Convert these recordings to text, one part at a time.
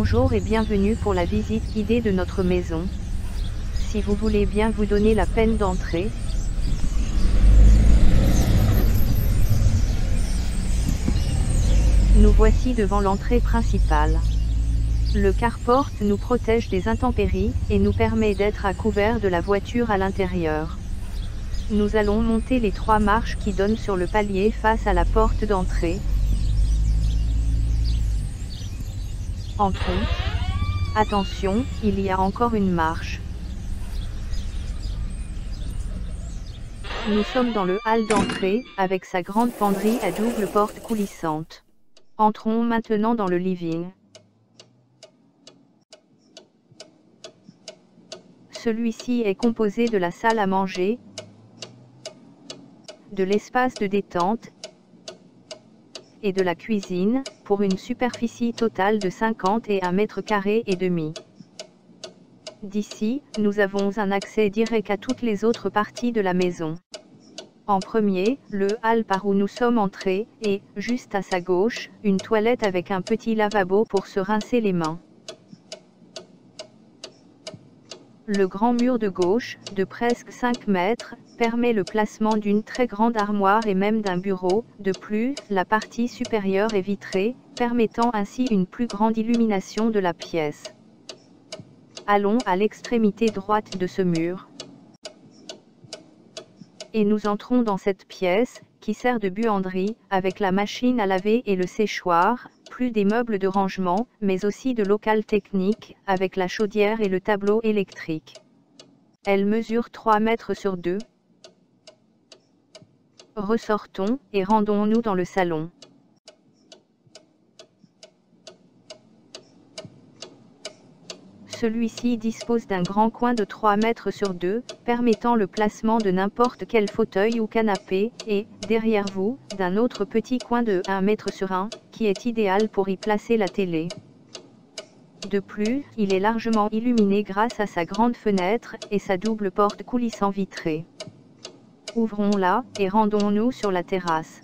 Bonjour et bienvenue pour la visite guidée de notre maison. Si vous voulez bien vous donner la peine d'entrer. Nous voici devant l'entrée principale. Le carport nous protège des intempéries et nous permet d'être à couvert de la voiture à l'intérieur. Nous allons monter les 3 marches qui donnent sur le palier face à la porte d'entrée. Entrons. Attention, il y a encore une marche. Nous sommes dans le hall d'entrée, avec sa grande penderie à double porte coulissante. Entrons maintenant dans le living. Celui-ci est composé de la salle à manger, de l'espace de détente et de la cuisine, pour une superficie totale de 51 mètres carrés et demi. D'ici, nous avons un accès direct à toutes les autres parties de la maison. En premier, le hall par où nous sommes entrés, et, juste à sa gauche, une toilette avec un petit lavabo pour se rincer les mains. Le grand mur de gauche, de presque 5 mètres, permet le placement d'une très grande armoire et même d'un bureau. De plus, la partie supérieure est vitrée, permettant ainsi une plus grande illumination de la pièce. Allons à l'extrémité droite de ce mur. Et nous entrons dans cette pièce, qui sert de buanderie, avec la machine à laver et le séchoir, plus des meubles de rangement, mais aussi de local technique, avec la chaudière et le tableau électrique. Elle mesure 3 mètres sur 2. Ressortons, et rendons-nous dans le salon. Celui-ci dispose d'un grand coin de 3 mètres sur 2, permettant le placement de n'importe quel fauteuil ou canapé, et, derrière vous, d'un autre petit coin de 1 mètre sur 1, qui est idéal pour y placer la télé. De plus, il est largement illuminé grâce à sa grande fenêtre, et sa double porte coulissant vitrée. Ouvrons-la, et rendons-nous sur la terrasse.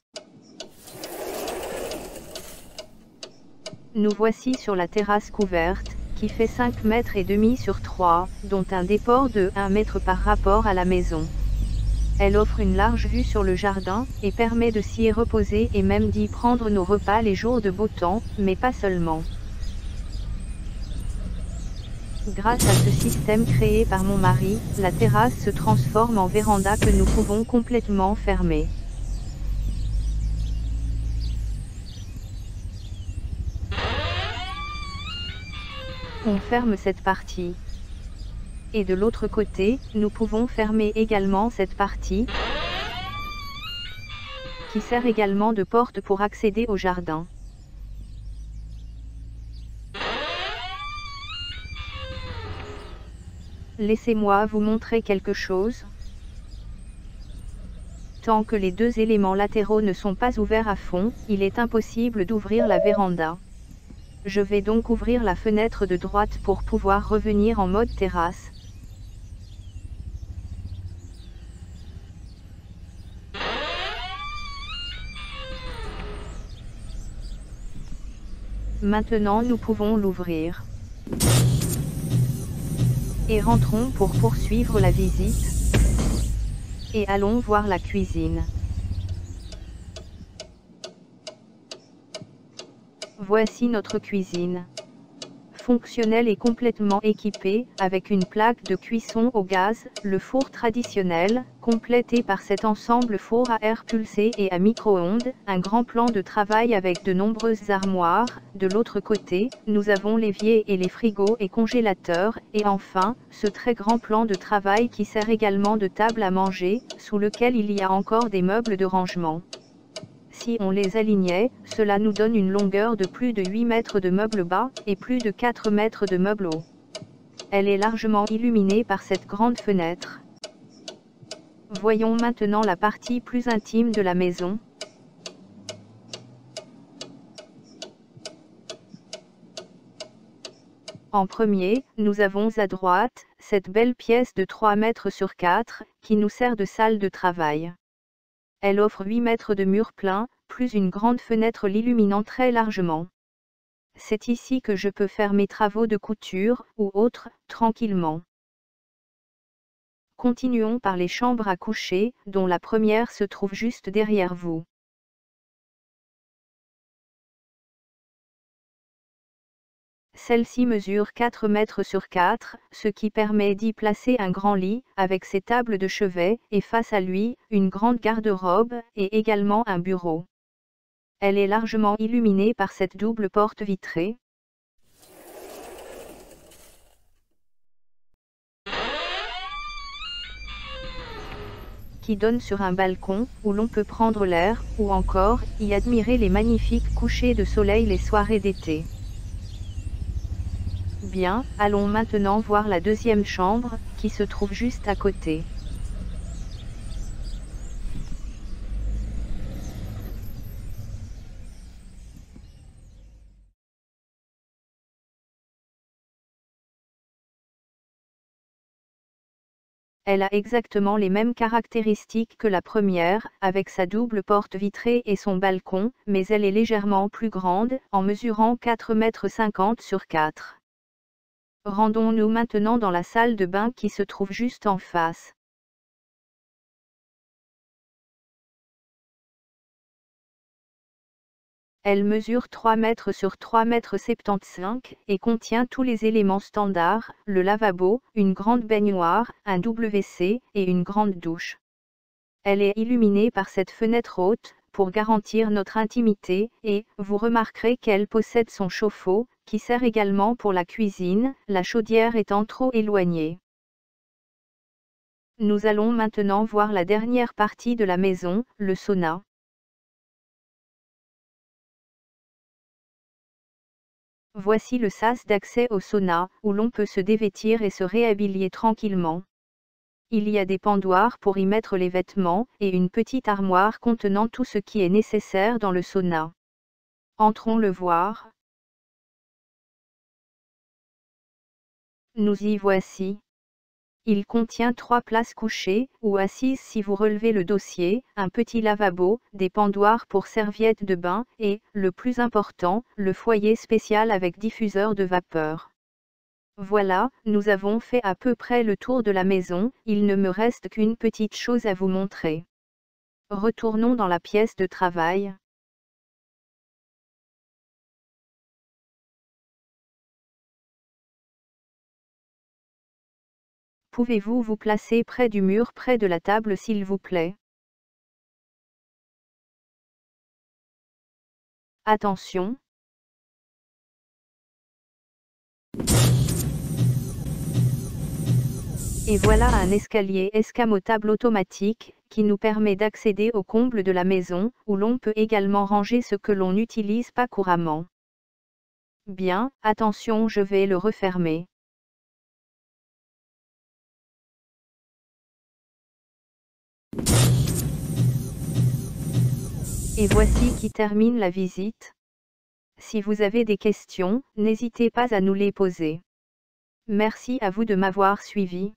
Nous voici sur la terrasse couverte, qui fait 5 mètres et demi sur 3, dont un déport de 1 mètre par rapport à la maison. Elle offre une large vue sur le jardin, et permet de s'y reposer et même d'y prendre nos repas les jours de beau temps, mais pas seulement. Grâce à ce système créé par mon mari, la terrasse se transforme en véranda que nous pouvons complètement fermer. On ferme cette partie. Et de l'autre côté, nous pouvons fermer également cette partie, qui sert également de porte pour accéder au jardin. Laissez-moi vous montrer quelque chose. Tant que les 2 éléments latéraux ne sont pas ouverts à fond, il est impossible d'ouvrir la véranda. Je vais donc ouvrir la fenêtre de droite pour pouvoir revenir en mode terrasse. Maintenant nous pouvons l'ouvrir. Et rentrons pour poursuivre la visite. Et allons voir la cuisine. Voici notre cuisine. Fonctionnelle et complètement équipée, avec une plaque de cuisson au gaz, le four traditionnel, complété par cet ensemble four à air pulsé et à micro-ondes, un grand plan de travail avec de nombreuses armoires. De l'autre côté, nous avons l'évier et les frigos et congélateurs, et enfin, ce très grand plan de travail qui sert également de table à manger, sous lequel il y a encore des meubles de rangement. Si on les alignait, cela nous donne une longueur de plus de 8 mètres de meubles bas, et plus de 4 mètres de meubles hauts. Elle est largement illuminée par cette grande fenêtre. Voyons maintenant la partie plus intime de la maison. En premier, nous avons à droite, cette belle pièce de 3 mètres sur 4, qui nous sert de salle de travail. Elle offre 8 mètres de mur plein, plus une grande fenêtre l'illuminant très largement. c'est ici que je peux faire mes travaux de couture, ou autres, tranquillement. Continuons par les chambres à coucher, dont la première se trouve juste derrière vous. Celle-ci mesure 4 mètres sur 4, ce qui permet d'y placer un grand lit, avec ses tables de chevet, et face à lui, une grande garde-robe, et également un bureau. Elle est largement illuminée par cette double porte vitrée, qui donne sur un balcon, où l'on peut prendre l'air, ou encore, y admirer les magnifiques couchers de soleil les soirées d'été. Bien, allons maintenant voir la deuxième chambre, qui se trouve juste à côté. Elle a exactement les mêmes caractéristiques que la première, avec sa double porte vitrée et son balcon, mais elle est légèrement plus grande, en mesurant 4,50 mètres sur 4. Rendons-nous maintenant dans la salle de bain qui se trouve juste en face. Elle mesure 3 mètres sur 3,75 mètres et contient tous les éléments standards, le lavabo, une grande baignoire, un WC et une grande douche. Elle est illuminée par cette fenêtre haute, pour garantir notre intimité, et vous remarquerez qu'elle possède son chauffe-eau, qui sert également pour la cuisine, la chaudière étant trop éloignée. Nous allons maintenant voir la dernière partie de la maison, le sauna. Voici le sas d'accès au sauna, où l'on peut se dévêtir et se réhabiller tranquillement. Il y a des pendoirs pour y mettre les vêtements, et une petite armoire contenant tout ce qui est nécessaire dans le sauna. Entrons le voir. Nous y voici. Il contient 3 places couchées, ou assises si vous relevez le dossier, un petit lavabo, des pendoirs pour serviettes de bain, et, le plus important, le foyer spécial avec diffuseur de vapeur. Voilà, nous avons fait à peu près le tour de la maison, il ne me reste qu'une petite chose à vous montrer. Retournons dans la pièce de travail. Pouvez-vous vous placer près du mur, près de la table s'il vous plaît? Attention. Et voilà un escalier escamotable automatique, qui nous permet d'accéder au comble de la maison, où l'on peut également ranger ce que l'on n'utilise pas couramment. Bien, attention, je vais le refermer. Et voici qui termine la visite. Si vous avez des questions, n'hésitez pas à nous les poser. Merci à vous de m'avoir suivi.